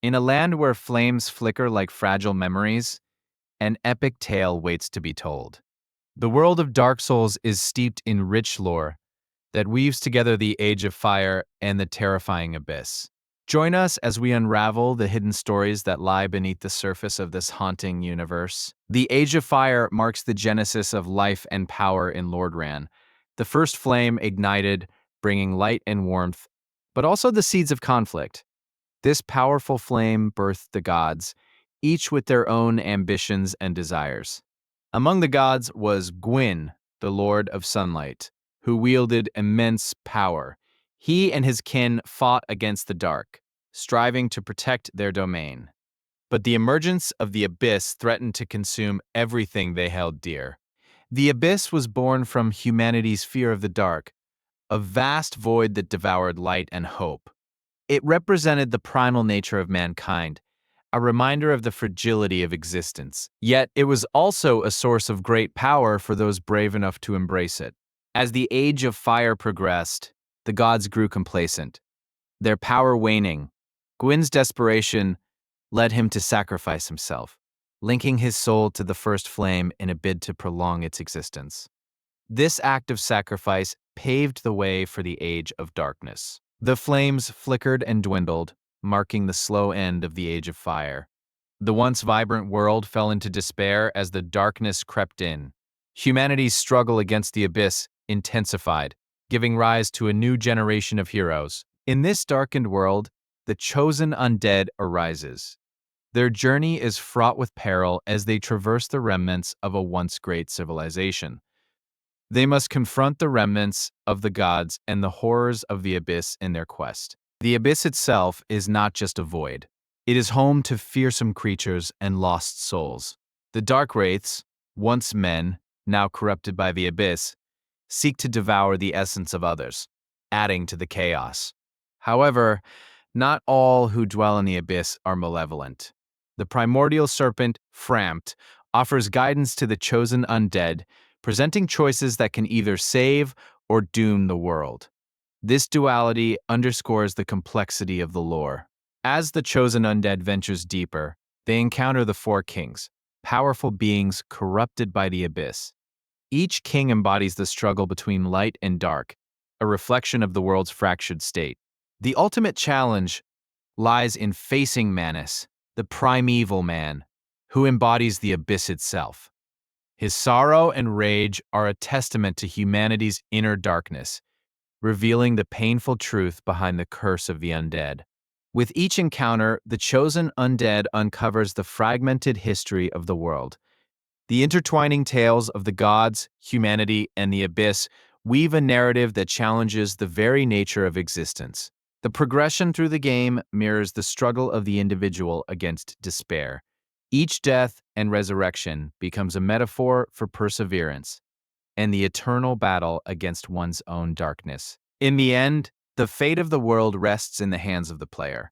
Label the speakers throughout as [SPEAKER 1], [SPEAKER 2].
[SPEAKER 1] In a land where flames flicker like fragile memories, an epic tale waits to be told. The world of Dark Souls is steeped in rich lore that weaves together the Age of Fire and the terrifying Abyss. Join us as we unravel the hidden stories that lie beneath the surface of this haunting universe. The Age of Fire marks the genesis of life and power in Lordran. The first flame ignited, bringing light and warmth, but also the seeds of conflict. This powerful flame birthed the gods, each with their own ambitions and desires. Among the gods was Gwyn, the Lord of Sunlight, who wielded immense power. He and his kin fought against the dark, striving to protect their domain. But the emergence of the Abyss threatened to consume everything they held dear. The Abyss was born from humanity's fear of the dark, a vast void that devoured light and hope. It represented the primal nature of mankind, a reminder of the fragility of existence. Yet it was also a source of great power for those brave enough to embrace it. As the Age of Fire progressed, the gods grew complacent, their power waning. Gwyn's desperation led him to sacrifice himself, linking his soul to the first flame in a bid to prolong its existence. This act of sacrifice paved the way for the Age of Darkness. The flames flickered and dwindled, marking the slow end of the Age of Fire. The once vibrant world fell into despair as the darkness crept in. Humanity's struggle against the Abyss intensified, giving rise to a new generation of heroes. In this darkened world, the chosen undead arises. Their journey is fraught with peril as they traverse the remnants of a once great civilization. They must confront the remnants of the gods and the horrors of the Abyss in their quest. The Abyss itself is not just a void. It is home to fearsome creatures and lost souls. The Dark Wraiths, once men, now corrupted by the Abyss, seek to devour the essence of others, adding to the chaos. However, not all who dwell in the Abyss are malevolent. The primordial serpent, Frampt, offers guidance to the chosen undead, presenting choices that can either save or doom the world. This duality underscores the complexity of the lore. As the chosen undead ventures deeper, they encounter the Four Kings, powerful beings corrupted by the Abyss. Each king embodies the struggle between light and dark, a reflection of the world's fractured state. The ultimate challenge lies in facing Manus, the primeval man, who embodies the Abyss itself. His sorrow and rage are a testament to humanity's inner darkness, revealing the painful truth behind the curse of the undead. With each encounter, the chosen undead uncovers the fragmented history of the world. The intertwining tales of the gods, humanity, and the Abyss weave a narrative that challenges the very nature of existence. The progression through the game mirrors the struggle of the individual against despair. Each death and resurrection becomes a metaphor for perseverance and the eternal battle against one's own darkness. In the end, the fate of the world rests in the hands of the player.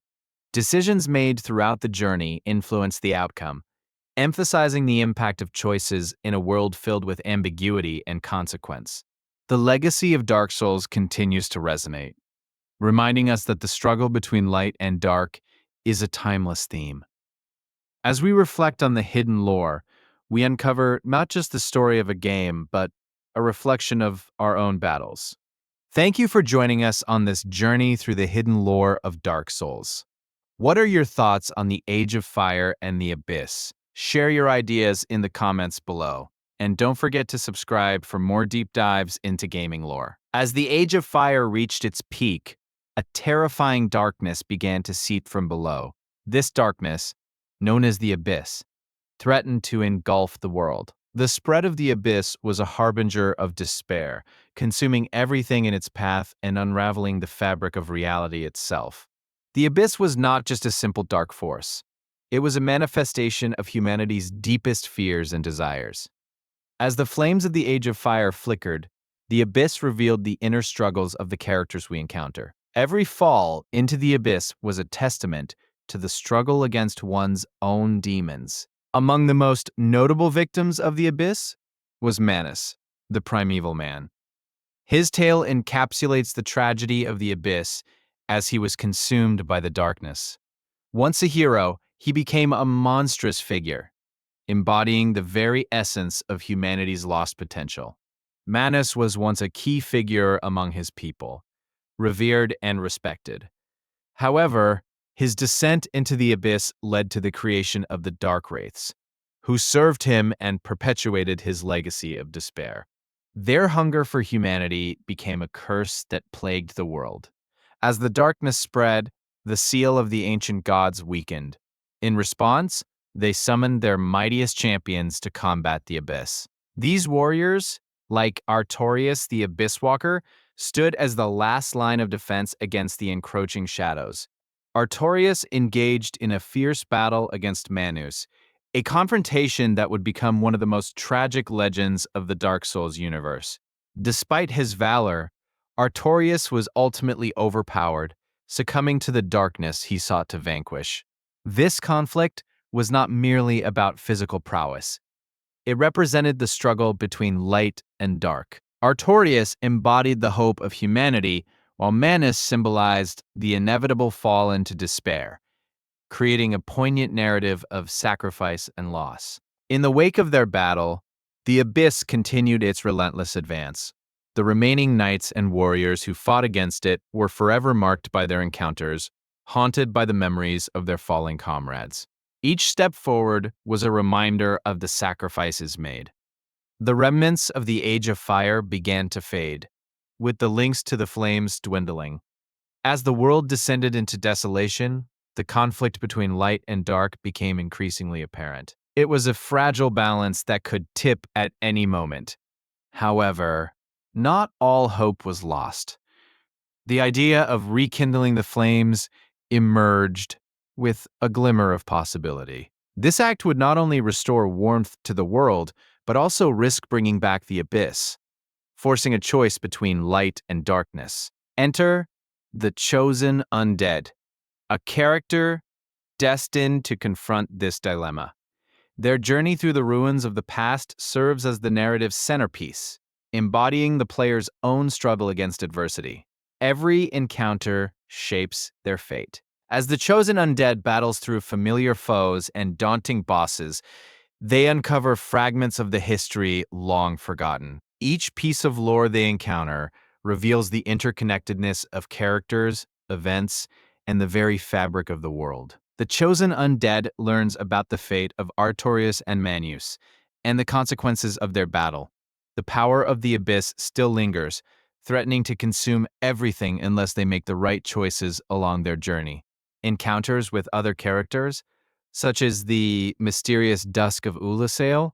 [SPEAKER 1] Decisions made throughout the journey influence the outcome, emphasizing the impact of choices in a world filled with ambiguity and consequence. The legacy of Dark Souls continues to resonate, reminding us that the struggle between light and dark is a timeless theme. As we reflect on the hidden lore, we uncover not just the story of a game, but a reflection of our own battles. Thank you for joining us on this journey through the hidden lore of Dark Souls. What are your thoughts on the Age of Fire and the Abyss? Share your ideas in the comments below. And don't forget to subscribe for more deep dives into gaming lore. As the Age of Fire reached its peak, a terrifying darkness began to seep from below. This darkness, known as the Abyss, threatened to engulf the world. The spread of the Abyss was a harbinger of despair, consuming everything in its path and unraveling the fabric of reality itself. The Abyss was not just a simple dark force. It was a manifestation of humanity's deepest fears and desires. As the flames of the Age of Fire flickered, the Abyss revealed the inner struggles of the characters we encounter. Every fall into the Abyss was a testament to the struggle against one's own demons. Among the most notable victims of the Abyss was Manus, the primeval man. His tale encapsulates the tragedy of the Abyss as he was consumed by the darkness. Once a hero, he became a monstrous figure, embodying the very essence of humanity's lost potential. Manus was once a key figure among his people, revered and respected. However, his descent into the abyss led to the creation of the Dark Wraiths, who served him and perpetuated his legacy of despair. Their hunger for humanity became a curse that plagued the world. As the darkness spread, the seal of the ancient gods weakened. In response, they summoned their mightiest champions to combat the abyss. These warriors, like Artorias the Abyss Walker, stood as the last line of defense against the encroaching shadows. Artorias engaged in a fierce battle against Manus, a confrontation that would become one of the most tragic legends of the Dark Souls universe. Despite his valor, Artorias was ultimately overpowered, succumbing to the darkness he sought to vanquish. This conflict was not merely about physical prowess. It represented the struggle between light and dark. Artorias embodied the hope of humanity, while Manus symbolized the inevitable fall into despair, creating a poignant narrative of sacrifice and loss. In the wake of their battle, the Abyss continued its relentless advance. The remaining knights and warriors who fought against it were forever marked by their encounters, haunted by the memories of their fallen comrades. Each step forward was a reminder of the sacrifices made. The remnants of the Age of Fire began to fade, with the links to the flames dwindling. As the world descended into desolation, the conflict between light and dark became increasingly apparent. It was a fragile balance that could tip at any moment. However, not all hope was lost. The idea of rekindling the flames emerged with a glimmer of possibility. This act would not only restore warmth to the world, but also risk bringing back the abyss, forcing a choice between light and darkness. Enter the Chosen Undead, a character destined to confront this dilemma. Their journey through the ruins of the past serves as the narrative's centerpiece, embodying the player's own struggle against adversity. Every encounter shapes their fate. As the Chosen Undead battles through familiar foes and daunting bosses, they uncover fragments of the history long forgotten. Each piece of lore they encounter reveals the interconnectedness of characters, events, and the very fabric of the world. The Chosen Undead learns about the fate of Artorias and Manus, and the consequences of their battle. The power of the Abyss still lingers, threatening to consume everything unless they make the right choices along their journey. Encounters with other characters, such as the mysterious Dusk of Ulasail,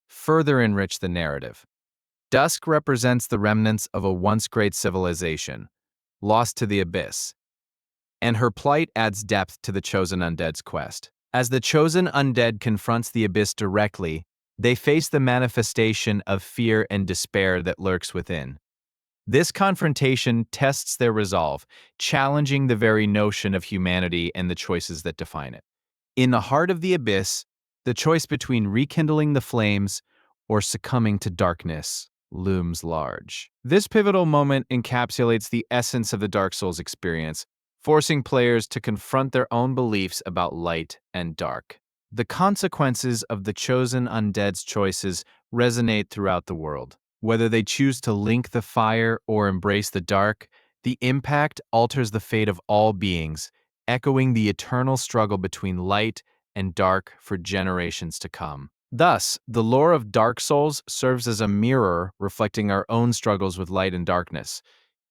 [SPEAKER 1] further enrich the narrative. Dusk represents the remnants of a once great civilization, lost to the abyss, and her plight adds depth to the Chosen Undead's quest. As the Chosen Undead confronts the abyss directly, they face the manifestation of fear and despair that lurks within. This confrontation tests their resolve, challenging the very notion of humanity and the choices that define it. In the heart of the abyss, the choice between rekindling the flames or succumbing to darkness looms large. This pivotal moment encapsulates the essence of the Dark Souls experience, forcing players to confront their own beliefs about light and dark. The consequences of the Chosen Undead's choices resonate throughout the world. Whether they choose to link the fire or embrace the dark, the impact alters the fate of all beings, echoing the eternal struggle between light and dark for generations to come. Thus, the lore of Dark Souls serves as a mirror reflecting our own struggles with light and darkness.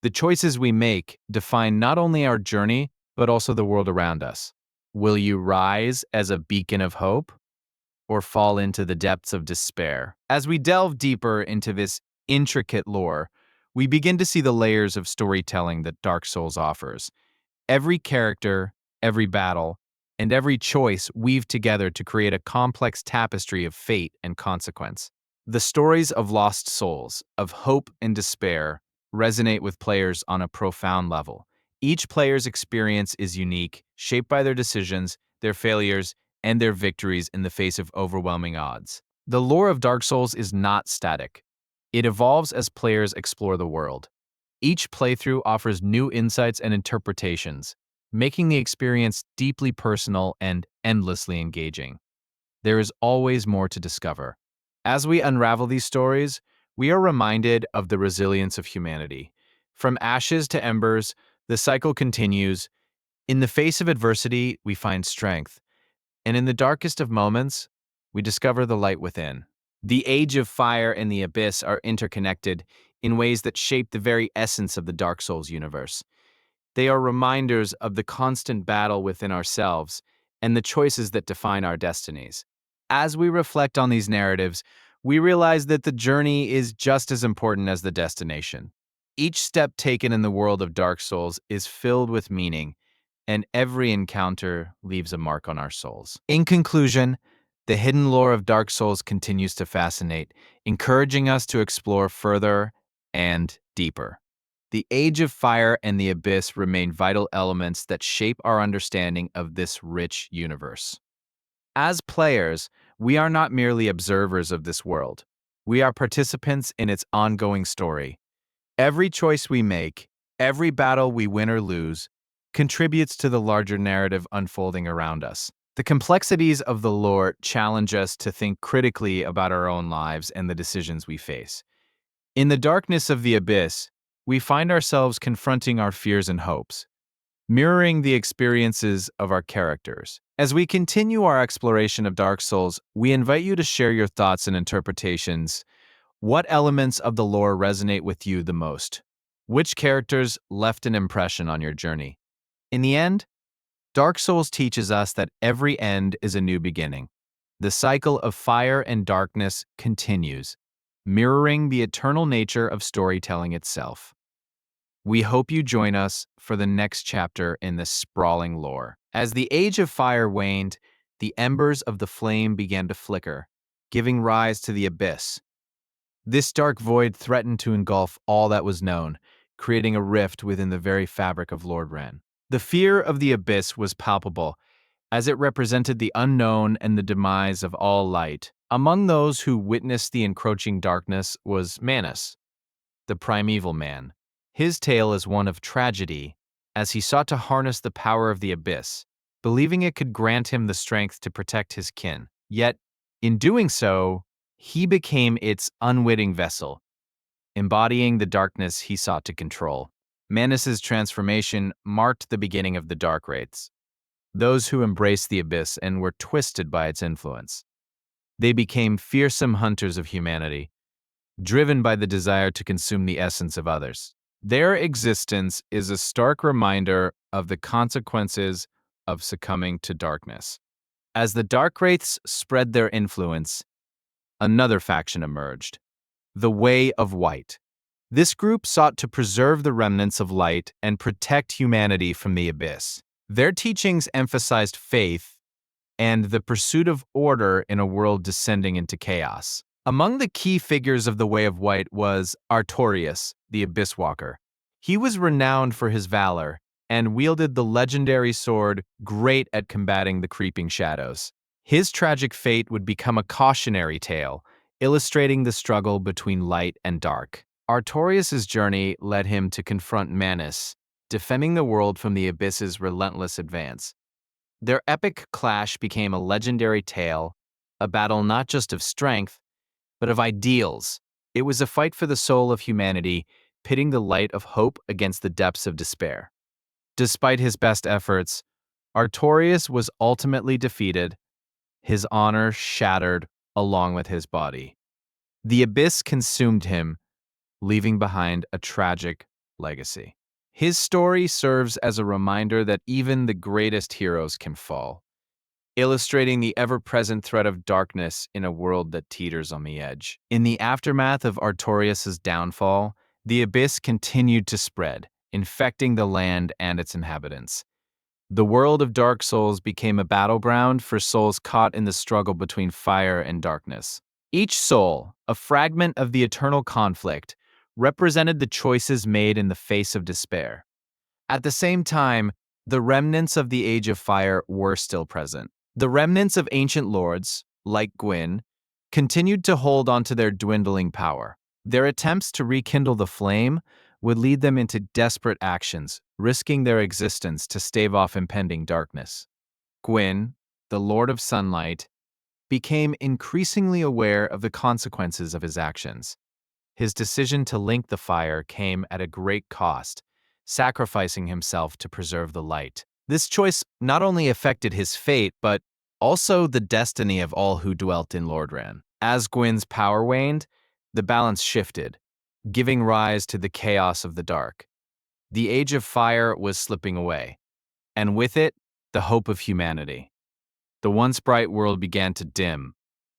[SPEAKER 1] The choices we make define not only our journey, but also the world around us. Will you rise as a beacon of hope, or fall into the depths of despair? As we delve deeper into this intricate lore, we begin to see the layers of storytelling that Dark Souls offers. Every character, every battle, and every choice weave together to create a complex tapestry of fate and consequence. The stories of lost souls, of hope and despair, resonate with players on a profound level. Each player's experience is unique, shaped by their decisions, their failures, and their victories in the face of overwhelming odds. The lore of Dark Souls is not static. It evolves as players explore the world. Each playthrough offers new insights and interpretations, making the experience deeply personal and endlessly engaging. There is always more to discover. As we unravel these stories, we are reminded of the resilience of humanity. From ashes to embers, the cycle continues. In the face of adversity, we find strength, and in the darkest of moments, we discover the light within. The age of fire and the abyss are interconnected in ways that shape the very essence of the Dark Souls universe. They are reminders of the constant battle within ourselves and the choices that define our destinies. As we reflect on these narratives, we realize that the journey is just as important as the destination. Each step taken in the world of Dark Souls is filled with meaning, and every encounter leaves a mark on our souls. In conclusion, the hidden lore of Dark Souls continues to fascinate, encouraging us to explore further and deeper. The Age of Fire and the Abyss remain vital elements that shape our understanding of this rich universe. As players, we are not merely observers of this world. We are participants in its ongoing story. Every choice we make, every battle we win or lose, contributes to the larger narrative unfolding around us. The complexities of the lore challenge us to think critically about our own lives and the decisions we face. In the darkness of the abyss, we find ourselves confronting our fears and hopes, mirroring the experiences of our characters. As we continue our exploration of Dark Souls, we invite you to share your thoughts and interpretations. What elements of the lore resonate with you the most? Which characters left an impression on your journey? In the end, Dark Souls teaches us that every end is a new beginning. The cycle of fire and darkness continues, mirroring the eternal nature of storytelling itself. We hope you join us for the next chapter in this sprawling lore. As the Age of Fire waned, the embers of the flame began to flicker, giving rise to the abyss. This dark void threatened to engulf all that was known, creating a rift within the very fabric of Lord Ren. The fear of the abyss was palpable, as it represented the unknown and the demise of all light. Among those who witnessed the encroaching darkness was Manus, the primeval man. His tale is one of tragedy, as he sought to harness the power of the abyss, believing it could grant him the strength to protect his kin. Yet, in doing so, he became its unwitting vessel, embodying the darkness he sought to control. Manus's transformation marked the beginning of the Dark Wraiths, those who embraced the abyss and were twisted by its influence. They became fearsome hunters of humanity, driven by the desire to consume the essence of others. Their existence is a stark reminder of the consequences of succumbing to darkness. As the Dark Wraiths spread their influence, another faction emerged, the Way of White. This group sought to preserve the remnants of light and protect humanity from the abyss. Their teachings emphasized faith and the pursuit of order in a world descending into chaos. Among the key figures of the Way of White was Artorias, the Abyss Walker. He was renowned for his valor and wielded the legendary sword, great at combating the creeping shadows. His tragic fate would become a cautionary tale, illustrating the struggle between light and dark. Artorias' journey led him to confront Manus, defending the world from the abyss's relentless advance. Their epic clash became a legendary tale, a battle not just of strength, but of ideals. It was a fight for the soul of humanity, pitting the light of hope against the depths of despair. Despite his best efforts, Artorias was ultimately defeated, his honor shattered along with his body. The abyss consumed him, leaving behind a tragic legacy. His story serves as a reminder that even the greatest heroes can fall, illustrating the ever-present threat of darkness in a world that teeters on the edge. In the aftermath of Artorias' downfall, the abyss continued to spread, infecting the land and its inhabitants. The world of Dark Souls became a battleground for souls caught in the struggle between fire and darkness. Each soul, a fragment of the eternal conflict, represented the choices made in the face of despair. At the same time, the remnants of the Age of Fire were still present. The remnants of ancient lords, like Gwyn, continued to hold onto their dwindling power. Their attempts to rekindle the flame would lead them into desperate actions, risking their existence to stave off impending darkness. Gwyn, the Lord of Sunlight, became increasingly aware of the consequences of his actions. His decision to link the fire came at a great cost, sacrificing himself to preserve the light. This choice not only affected his fate, but also the destiny of all who dwelt in Lordran. As Gwyn's power waned, the balance shifted, giving rise to the chaos of the dark. The Age of Fire was slipping away, and with it, the hope of humanity. The once bright world began to dim,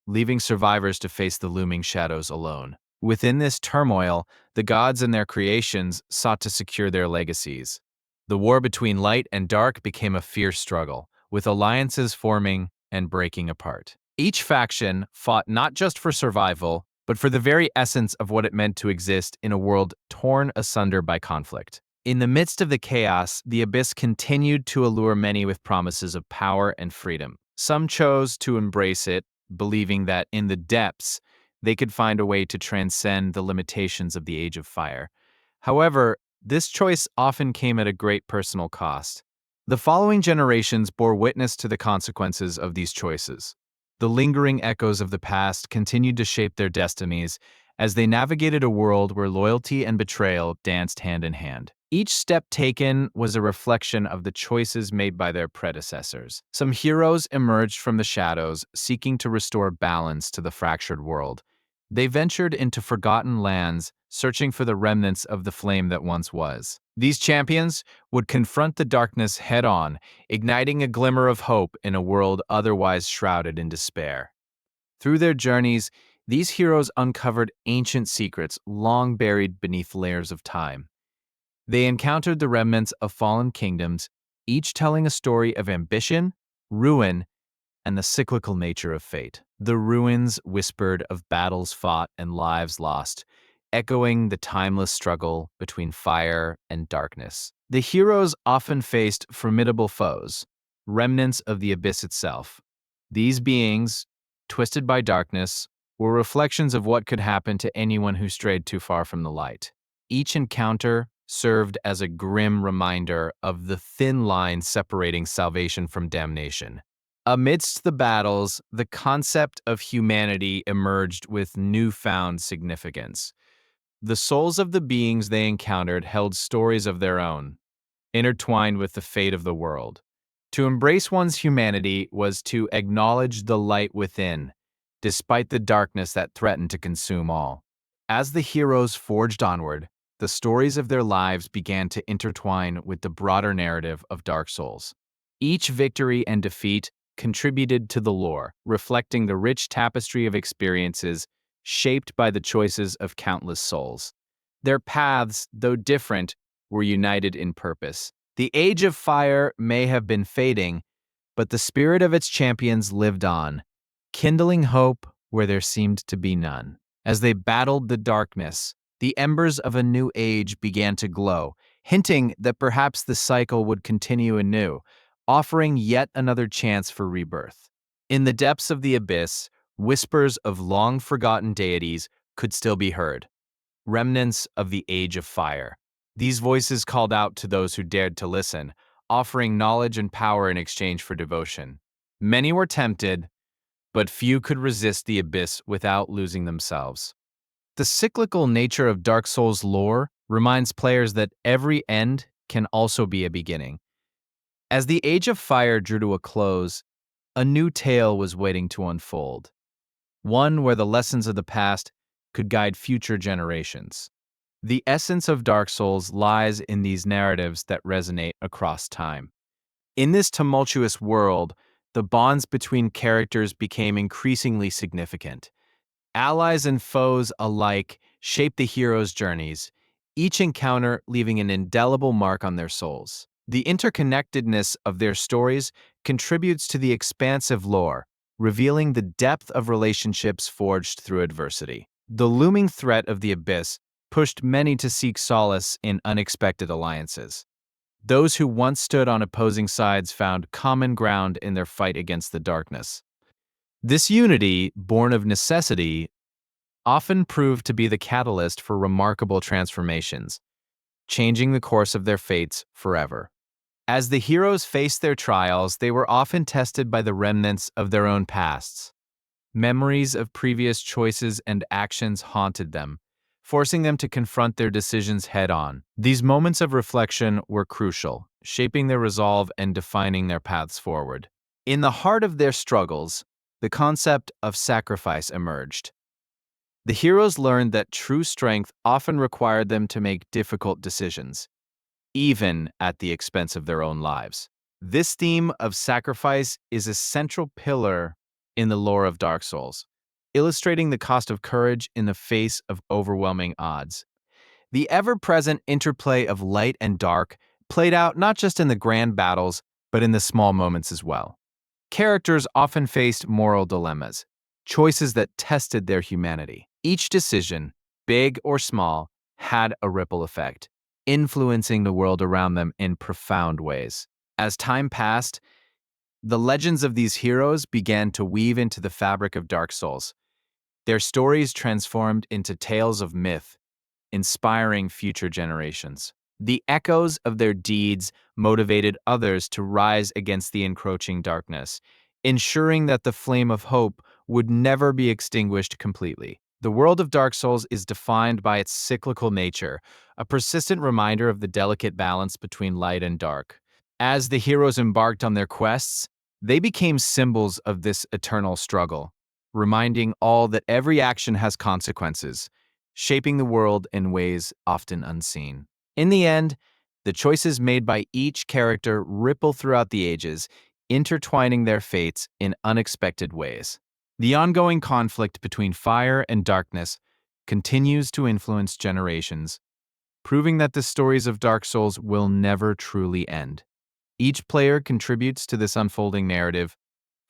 [SPEAKER 1] leaving survivors to face the looming shadows alone. Within this turmoil, the gods and their creations sought to secure their legacies. The war between light and dark became a fierce struggle, with alliances forming and breaking apart. Each faction fought not just for survival, but for the very essence of what it meant to exist in a world torn asunder by conflict. In the midst of the chaos, the Abyss continued to allure many with promises of power and freedom. Some chose to embrace it, believing that in the depths, they could find a way to transcend the limitations of the Age of Fire. However, this choice often came at a great personal cost. The following generations bore witness to the consequences of these choices. The lingering echoes of the past continued to shape their destinies as they navigated a world where loyalty and betrayal danced hand in hand. Each step taken was a reflection of the choices made by their predecessors. Some heroes emerged from the shadows, seeking to restore balance to the fractured world. They ventured into forgotten lands, searching for the remnants of the flame that once was. These champions would confront the darkness head-on, igniting a glimmer of hope in a world otherwise shrouded in despair. Through their journeys, these heroes uncovered ancient secrets long buried beneath layers of time. They encountered the remnants of fallen kingdoms, each telling a story of ambition, ruin, and the cyclical nature of fate. The ruins whispered of battles fought and lives lost, echoing the timeless struggle between fire and darkness. The heroes often faced formidable foes, remnants of the abyss itself. These beings, twisted by darkness, were reflections of what could happen to anyone who strayed too far from the light. Each encounter served as a grim reminder of the thin line separating salvation from damnation. Amidst the battles, the concept of humanity emerged with newfound significance. The souls of the beings they encountered held stories of their own, intertwined with the fate of the world. To embrace one's humanity was to acknowledge the light within, despite the darkness that threatened to consume all. As the heroes forged onward, the stories of their lives began to intertwine with the broader narrative of Dark Souls. Each victory and defeat contributed to the lore, reflecting the rich tapestry of experiences shaped by the choices of countless souls. Their paths, though different, were united in purpose. The Age of Fire may have been fading, but the spirit of its champions lived on, kindling hope where there seemed to be none. As they battled the darkness, the embers of a new age began to glow, hinting that perhaps the cycle would continue anew, offering yet another chance for rebirth. In the depths of the abyss, whispers of long-forgotten deities could still be heard, remnants of the Age of Fire. These voices called out to those who dared to listen, offering knowledge and power in exchange for devotion. Many were tempted, but few could resist the abyss without losing themselves. The cyclical nature of Dark Souls lore reminds players that every end can also be a beginning. As the Age of Fire drew to a close, a new tale was waiting to unfold, one where the lessons of the past could guide future generations. The essence of Dark Souls lies in these narratives that resonate across time. In this tumultuous world, the bonds between characters became increasingly significant. Allies and foes alike shaped the heroes' journeys, each encounter leaving an indelible mark on their souls. The interconnectedness of their stories contributes to the expansive lore, revealing the depth of relationships forged through adversity. The looming threat of the abyss pushed many to seek solace in unexpected alliances. Those who once stood on opposing sides found common ground in their fight against the darkness. This unity, born of necessity, often proved to be the catalyst for remarkable transformations. changing the course of their fates forever. As the heroes faced their trials, they were often tested by the remnants of their own pasts. Memories of previous choices and actions haunted them, forcing them to confront their decisions head-on. These moments of reflection were crucial, shaping their resolve and defining their paths forward. In the heart of their struggles, the concept of sacrifice emerged. The heroes learned that true strength often required them to make difficult decisions, even at the expense of their own lives. This theme of sacrifice is a central pillar in the lore of Dark Souls, illustrating the cost of courage in the face of overwhelming odds. The ever-present interplay of light and dark played out not just in the grand battles, but in the small moments as well. Characters often faced moral dilemmas, choices that tested their humanity. Each decision, big or small, had a ripple effect, influencing the world around them in profound ways. As time passed, the legends of these heroes began to weave into the fabric of Dark Souls. Their stories transformed into tales of myth, inspiring future generations. The echoes of their deeds motivated others to rise against the encroaching darkness, ensuring that the flame of hope would never be extinguished completely. The world of Dark Souls is defined by its cyclical nature, a persistent reminder of the delicate balance between light and dark. As the heroes embarked on their quests, they became symbols of this eternal struggle, reminding all that every action has consequences, shaping the world in ways often unseen. In the end, the choices made by each character ripple throughout the ages, intertwining their fates in unexpected ways. The ongoing conflict between fire and darkness continues to influence generations, proving that the stories of Dark Souls will never truly end. Each player contributes to this unfolding narrative,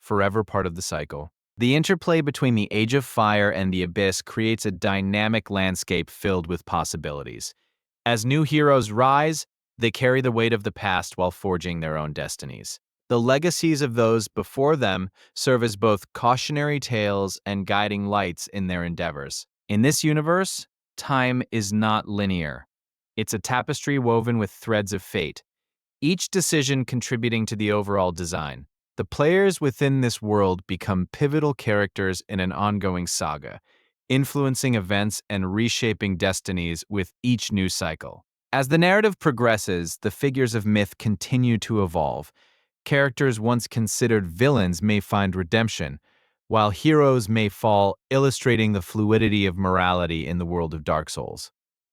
[SPEAKER 1] forever part of the cycle. The interplay between the Age of Fire and the Abyss creates a dynamic landscape filled with possibilities. As new heroes rise, they carry the weight of the past while forging their own destinies. The legacies of those before them serve as both cautionary tales and guiding lights in their endeavors. In this universe, time is not linear. It's a tapestry woven with threads of fate, each decision contributing to the overall design. The players within this world become pivotal characters in an ongoing saga, influencing events and reshaping destinies with each new cycle. As the narrative progresses, the figures of myth continue to evolve. Characters once considered villains may find redemption, while heroes may fall, illustrating the fluidity of morality in the world of Dark Souls.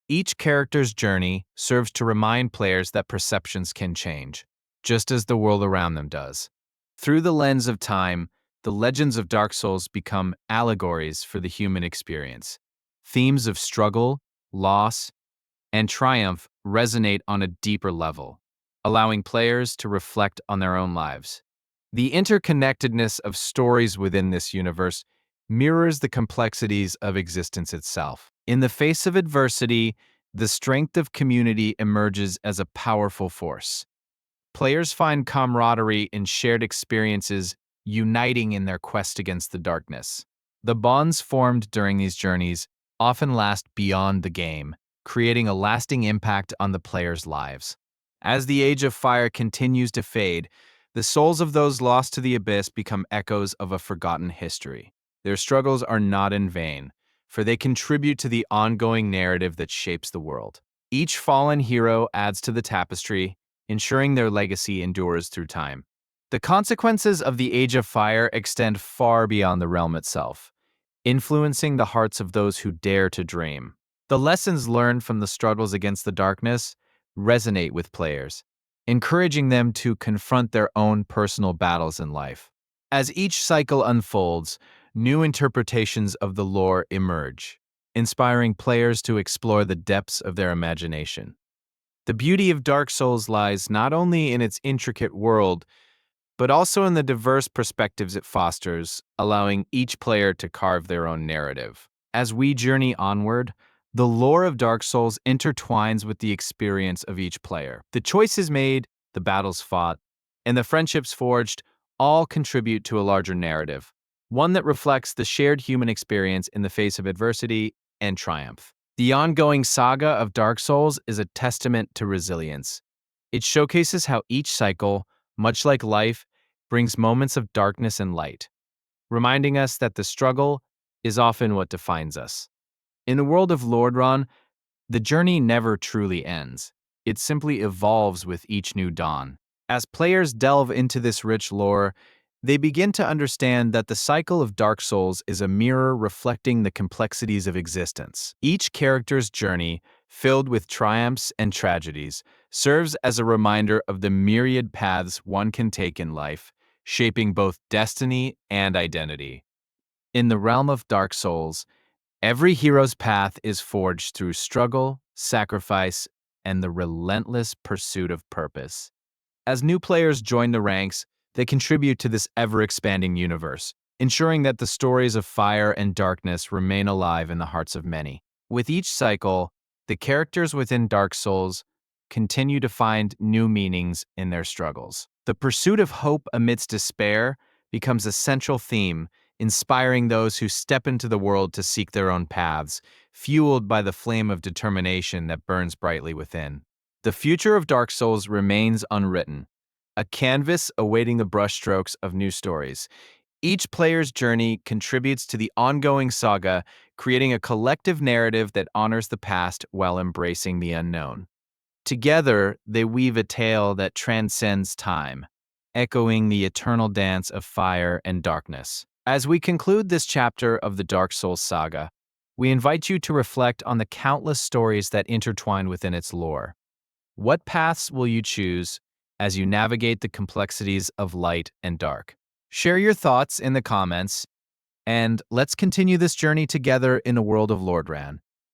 [SPEAKER 1] Each character's journey serves to remind players that perceptions can change, just as the world around them does. Through the lens of time, the legends of Dark Souls become allegories for the human experience. Themes of struggle, loss, and triumph resonate on a deeper level, allowing players to reflect on their own lives. The interconnectedness of stories within this universe mirrors the complexities of existence itself. In the face of adversity, the strength of community emerges as a powerful force. Players find camaraderie in shared experiences, uniting in their quest against the darkness. The bonds formed during these journeys often last beyond the game, creating a lasting impact on the players' lives. As the Age of Fire continues to fade, the souls of those lost to the Abyss become echoes of a forgotten history. Their struggles are not in vain, for they contribute to the ongoing narrative that shapes the world. Each fallen hero adds to the tapestry, ensuring their legacy endures through time. The consequences of the Age of Fire extend far beyond the realm itself, influencing the hearts of those who dare to dream. The lessons learned from the struggles against the darkness resonate with players, encouraging them to confront their own personal battles in life. As each cycle unfolds, new interpretations of the lore emerge, inspiring players to explore the depths of their imagination. The beauty of Dark Souls lies not only in its intricate world, but also in the diverse perspectives it fosters, allowing each player to carve their own narrative. As we journey onward, the lore of Dark Souls intertwines with the experience of each player. The choices made, the battles fought, and the friendships forged all contribute to a larger narrative, one that reflects the shared human experience in the face of adversity and triumph. The ongoing saga of Dark Souls is a testament to resilience. It showcases how each cycle, much like life, brings moments of darkness and light, reminding us that the struggle is often what defines us. In the world of Lordran, the journey never truly ends. It simply evolves with each new dawn. As players delve into this rich lore, they begin to understand that the cycle of Dark Souls is a mirror reflecting the complexities of existence. Each character's journey, filled with triumphs and tragedies, serves as a reminder of the myriad paths one can take in life, shaping both destiny and identity. In the realm of Dark Souls, every hero's path is forged through struggle, sacrifice, and the relentless pursuit of purpose. As new players join the ranks, they contribute to this ever-expanding universe, ensuring that the stories of fire and darkness remain alive in the hearts of many. With each cycle, the characters within Dark Souls continue to find new meanings in their struggles. The pursuit of hope amidst despair becomes a central theme, inspiring those who step into the world to seek their own paths, fueled by the flame of determination that burns brightly within. The future of Dark Souls remains unwritten, a canvas awaiting the brushstrokes of new stories. Each player's journey contributes to the ongoing saga, creating a collective narrative that honors the past while embracing the unknown. Together, they weave a tale that transcends time, echoing the eternal dance of fire and darkness. As we conclude this chapter of the Dark Souls saga, we invite you to reflect on the countless stories that intertwine within its lore. What paths will you choose as you navigate the complexities of light and dark? Share your thoughts in the comments, and let's continue this journey together in the world of Lordran.